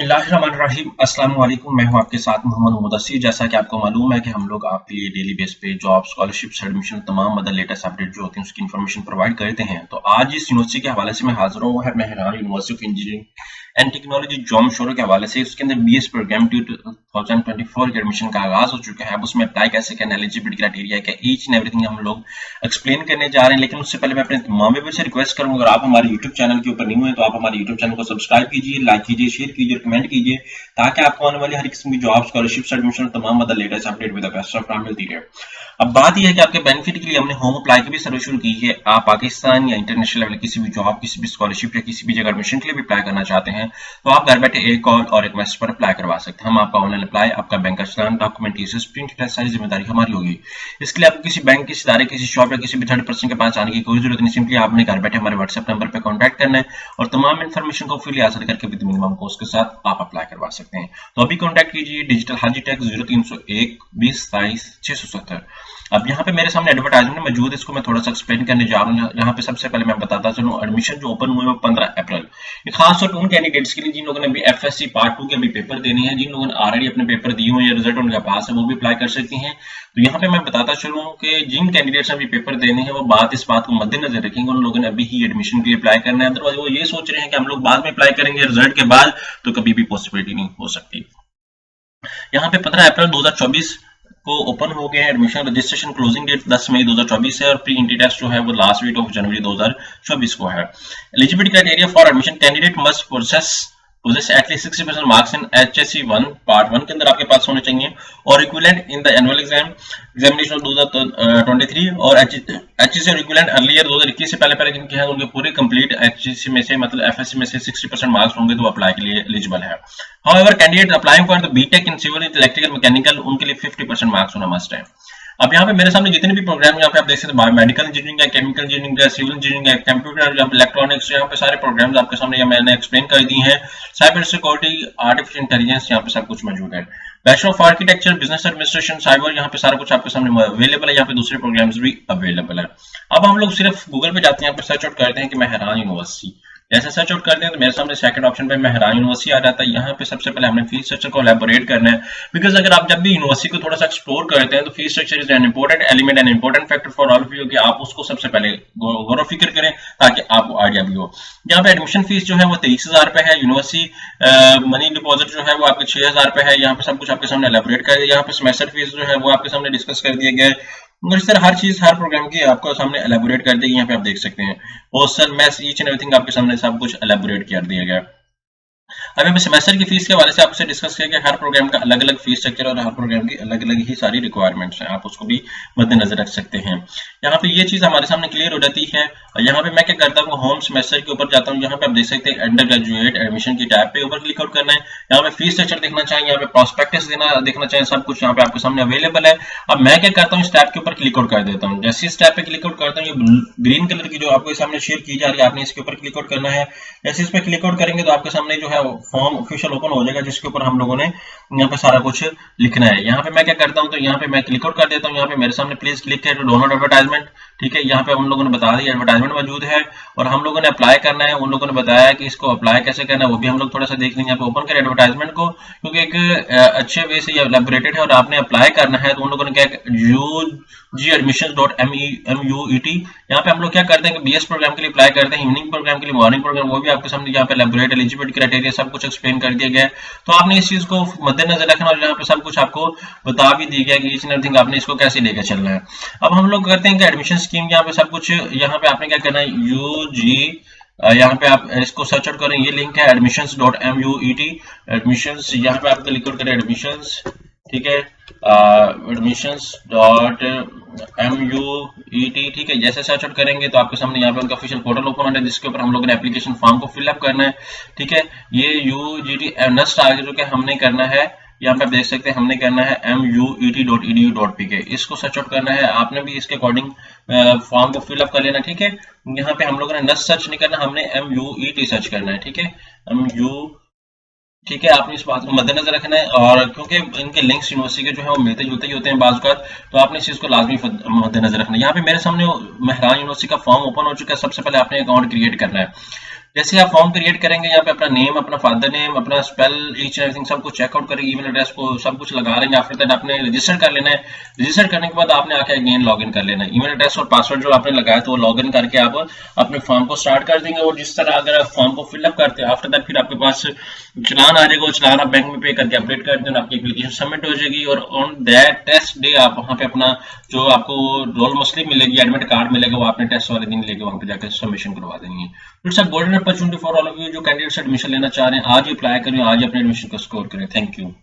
बिस्मिल्लाहिर्रहमानिर्रहीम। अस्सलाम वालेकुम। मैं हूं आपके साथ मोहम्मद मुदस्सिर। जैसा कि आपको मालूम है कि हम लोग आपके लिए डेली बेस पे जॉब, स्कॉलरशिप्स, एडमिशन, तमाम मदर लेटेस्ट अपडेट जो होते हैं उसकी इन्फॉर्मेशन प्रोवाइड करते हैं। तो आज इस यूनिवर्सिटी के हवाले से मैं हाजिर हूँ, है Mehran university of engineering and technology germ sorrow के हवाले से। उसके अंदर बीएस प्रोग्राम 2024 के एडमिशन का आगाज हो चुका है। अब उसमें अप्लाई कैसे करना है, एलिजिबिलिटी क्राइटेरिया क्या, ईच एंड एवरीथिंग हम लोग एक्सप्लेन करने जा रहे हैं। लेकिन उससे पहले मैं अपने तमाम व्यूअर्स से रिक्वेस्ट करूंगा, अगर आप हमारे यूट्यूब चैनल के ऊपर न्यू है तो आप हमारे यूट्यूब चैनल को सब्सक्राइब कीजिए, लाइक कीजिए, शेयर कीजिए, कमेंट कीजिए, ताकि आपको आने वाली हर किस्म की जॉब, स्कॉलरशिप्स, एडमिशन, तमाम other latest update with the best of time मिलती है। अब बात यह है कि आपके बेनिफिट के लिए हमने होम अप्लाई की भी सर्विस शुरू की है। आप पाकिस्तान या इंटरनेशनल लेवल किसी भी जॉब, किसी भी स्कॉलरशिप या किसी भी जगह एडमिशन के लिए भी अप्लाई करना चाहते हैं तो आप घर बैठे एक कॉल और एक मैसेज पर अप्लाई करवा सकते हैं। हम आपका ऑनलाइन अप्लाई, आपका बैंक का चलान, डॉक्यूमेंटेशन, प्रिंट, सारी जिम्मेदारी हमारी होगी। इसके लिए आपको किसी बैंक, किसी इदारे, किसी शॉप या किसी भी थर्ड पर्सन के पास आने की कोई जरूरत नहीं। सिंपली आपने घर बैठे हमारे व्हाट्सएप नंबर पर कॉन्टैक्ट करना है और तमाम इन्फॉर्मेशन को फ्रीली हासिल करके विद मिनिमम कॉस्ट के साथ आप अप्लाई करवा सकते हैं। तो अभी कॉन्टैक्ट कीजिए डिजिटल हाजी टेक 0301 20 22 670। अब यहाँ पे मेरे सामने एडवर्टाइजमेंट मौजूद है, इसको मैं थोड़ा सा एक्सप्लेन करने जा रहा हूँ। यहाँ पे सबसे पहले मैं बताता चलूँ, एडमिशन जो ओपन हुए वो 15 अप्रैल। ये खास तौर पर उन कैंडिडेट्स के लिए जिन लोगों ने अभी एफएससी पार्ट 2 के अभी पेपर देने हैं, जिन लोगों ने ऑलरेडी अपने पेपर दिए हुए हैं, रिजल्ट उनके पास है, वो भी अप्लाई कर सकती हैं। तो यहाँ पे मैं बताता चलूँ कि जिन कैंडिडेट्स ने अभी पेपर देने हैं वो इस बात को मद्देनजर रखेंगे, उन लोगों ने अभी ही एडमिशन के लिए अप्लाई करना है। अदरवाइज वो ये सोच रहे हैं कि हम लोग बाद में अप्लाई करेंगे रिजल्ट के बाद, तो कभी भी पॉसिबिलिटी नहीं हो सकती। यहाँ पे 15 अप्रैल 2024 को ओपन हो गए हैं एडमिशन। रजिस्ट्रेशन क्लोजिंग डेट 10 मई 2024 है और प्री एंट्री टेस्ट जो है वो लास्ट वीक ऑफ जनवरी 2024 को है। Eligibility criteria for admission, candidate must possess at least 60% marks in HSC 1 part 1 के अंदर आपके पास होने चाहिए और equivalent in the annual examination of 2023 और HSC और इक्विवेलेंट अर्लियर 2021 से पहले जिनके हैं उनके पूरे कंप्लीट HSC में से, मतलब FSC में से 60% मार्क्स होंगे तो अप्लाई के लिए एलिजिबल है। However candidate applying for the BTech in civil, electrical, mechanical, उनके लिए 50% मार्क्स होना मस्ट है। अब यहाँ पे मेरे सामने जितने भी प्रोग्राम यहाँ पे आप देख सकते हैं, बायोमेडिकल इंजीनियरिंग है, केमिकल इंजीनियरिंग है, सिविल इंजीनियरिंग है, कंप्यूटर, इलेक्ट्रॉनिक्स, यहाँ पे सारे प्रोग्राम्स आपके सामने यहाँ मैंने एक्सप्लेन कर दी हैं। साइबर सिक्योरिटी, आर्टिफिशियल इंटेलिजेंस, यहाँ पे सब कुछ मौजूद है। Bachelor of architecture, business administration, cyber, यहाँ पे सारा कुछ आपके सामने अवेलेबल है। यहाँ पे दूसरे प्रोग्राम्स भी अवेलेबल है। अब हम लोग सिर्फ गूगल पे जाते हैं, यहाँ पे सर्च आउट करते हैं कि मेहरान यूनिवर्सिटी। जैसे सर्च आउट करते हैं तो मेरे सामने सेकंड ऑप्शन पे मेहरान यूनिवर्सिटी आ जाता है। यहाँ पे सबसे पहले हमने फीस स्ट्रक्चर को एलैबोरेट करना है, बिकॉज अगर आप जब भी यूनिवर्सिटी को थोड़ा सा एक्सप्लोर करते हैं तो fees structure is an important element and important factor for all of you, कि आप उसको सबसे पहले गौर फिक्र करें ताकि आपको आइडिया भी हो। यहाँ पे एडमिशन फीस जो है वो 23,000 रुपए है। यूनिवर्सिटी मनी डिपॉजिट जो है वो आपके 6,000 रुपए है। यहाँ पे सब कुछ आपके सामने एलैबोरेट कर दिया। यहाँ पे सेमेस्टर फीस जो है वो आपके सामने डिस्कस कर दिया गया है और इस तरह हर चीज, हर प्रोग्राम की आपको सामने एलैबोरेट कर देगी। यहाँ पे आप देख सकते हैं hostel, mess, each and everything आपके सामने सब कुछ एलैबोरेट कर दिया गया। अब हमें सेमेस्टर की फीस के हवाले से आपसे डिस्कस किया कि हर प्रोग्राम का अलग अलग फीस स्ट्रक्चर और हर प्रोग्राम की अलग अलग ही सारी रिक्वायरमेंट्स हैं, आप उसको भी मद्देनजर रख सकते हैं। यहाँ पे ये चीज हमारे सामने क्लियर हो जाती है। और यहाँ पे मैं क्या करता हूँ, होम सेमेस्टर के ऊपर जाता हूँ। यहाँ पे आप देख सकते हैं अंडर ग्रेजुएट एडमिशन की टैब पे ऊपर क्लिक आउट करना है। यहाँ पे फीस स्ट्रक्चर देखना चाहिए, यहाँ पे प्रोस्पेक्टस देखना चाहिए, सब कुछ यहाँ पे आपके सामने अवेलेबल है। अब मैं क्या करता हूँ, इस टैब के ऊपर क्लिक आउट कर देता हूँ। जैसे इस टैब पे क्लिक आउट करता हूँ, ये ग्रीन कलर की जो आपके सामने शेयर की जा रही है, आपने इसके ऊपर क्लिक आउट करना है। जैसे इस पर क्लिक आउट करेंगे तो आपके सामने जो है फॉर्म ऑफिशियल ओपन हो जाएगा, जिसके ऊपर हम लोगों ने यहाँ पे सारा कुछ लिखना है। यहाँ पे मैं क्या करता हूँ, तो यहाँ पे मैं क्लिक आउट कर देता हूँ। यहाँ पे मेरे सामने प्लीज क्लिक है टू डाउनलोड एडवर्टाइजमेंट। ठीक है, यहाँ पे हम लोगों ने बता दिया एडवर्टाइजमेंट मौजूद है और हम लोगों ने अप्लाई करना है। उन लोगों ने बताया कि इसको अप्लाई कैसे करना है, वो भी हम लोग थोड़ा सा देख लेंगे। यहाँ पे ओपन करें एडवर्टाइजमेंट को, क्योंकि एक अच्छे वे से ये एलैबोरेटेड है और आपने अप्लाई करना है। तो उन लोगों ने क्या UGadmissions.muet, यहाँ पे हम लोग क्या करते हैं कि बीएस प्रोग्राम के लिए अप्लाई करते हैं, इवनिंग प्रोग्राम के लिए, मॉर्निंग प्रोग्राम, वो भी आपके सामने यहाँ पे एलैबोरेट एलिजिबिलिटी क्राइटेरिया सब कुछ एक्सप्लेन कर दिया गया है। तो आपने इस चीज को मद्देनजर रखना और यहाँ पे सब कुछ आपको बता भी दी गया कि ईच एंड एवरीथिंग आपने इसको कैसे लेकर चलना है। अब हम लोग करते हैं कि एडमिशन स्कीम, यहाँ पे सब कुछ, यहाँ पे आपने क्या करना है, यहाँ पे आप इसको सर्च आउट करें, ये लिंक है admissions.muet, एडमिशंस, यहाँ पे आप क्लिक आउट करें एडमिशंस। ठीक है, admissions.muet। ठीक है, जैसे सर्च आउट करेंगे तो आपके सामने यहाँ पे उनका ऑफिशियल पोर्टल ओपन होना है, जिसके ऊपर हम लोगों ने एप्लीकेशन फॉर्म को फिलअप करना है। ठीक है, ये UGT नेक्स्ट आगे जो कि हमने करना है, यहाँ पे आप देख सकते हैं हमने करना है muet.edu.pk, इसको सर्च आउट करना है। आपने भी इसके अकॉर्डिंग फॉर्म को फिलअप कर लेना। ठीक है, यहाँ पे हम लोगों ने नस सर्च नहीं करना, हमने muet सर्च करना है। ठीक है, ठीक है, आपने इस बात को मद्देनजर रखना है और क्योंकि इनके लिंक्स यूनिवर्सिटी के जो है वो मिलते जुलते ही होते हैं बाज़ का, तो आपने इस चीज को लाजमी मद्देनजर रखना है। यहाँ पे मेरे सामने मेहरान यूनिवर्सिटी का फॉर्म ओपन हो चुका है। सबसे पहले आपने अकाउंट क्रिएट करना है। जैसे आप फॉर्म क्रिएट करेंगे, यहाँ पे अपना नेम, अपना फादर नेम, अपना स्पेल, ईच एंड एवरीथिंग सब कुछ चेकआउट करेंगे, ईमेल एड्रेस को सब कुछ लगा लेंगे। आफ्टर दैट आपने रजिस्टर कर लेना है। रजिस्टर करने के बाद आपने आके अगेन लॉगिन कर लेना है। ईमेल एड्रेस और पासवर्ड जो आपने लगाया तो वो लॉगिन करके आप अपने फॉर्म को स्टार्ट कर देंगे। और जिस तरह अगर आप फॉर्म को फिलअप करते हैं, आफ्टर दैट फिर आपके पास चलान आ जाएगा। वो चलान आप बैंक में पे करके अपडेट कर देना, आपकी एप्लीकेशन सबमिट हो जाएगी। और ऑन दैट टेस्ट डे आप वहाँ पे अपना जो आपको रोल मछली मिलेगी, एडमिट कार्ड मिलेगा, वो आपने टेस्ट वाले दिन लेके वहाँ पे जाकर सबमिशन करवा देंगे। It's a golden opportunity for all of you जो कैंडिडेट्स एडमिशन लेना चाह रहे हैं। आज ही अप्लाई करें, आज ही अपने एडमिशन को स्कोर करें। Thank you.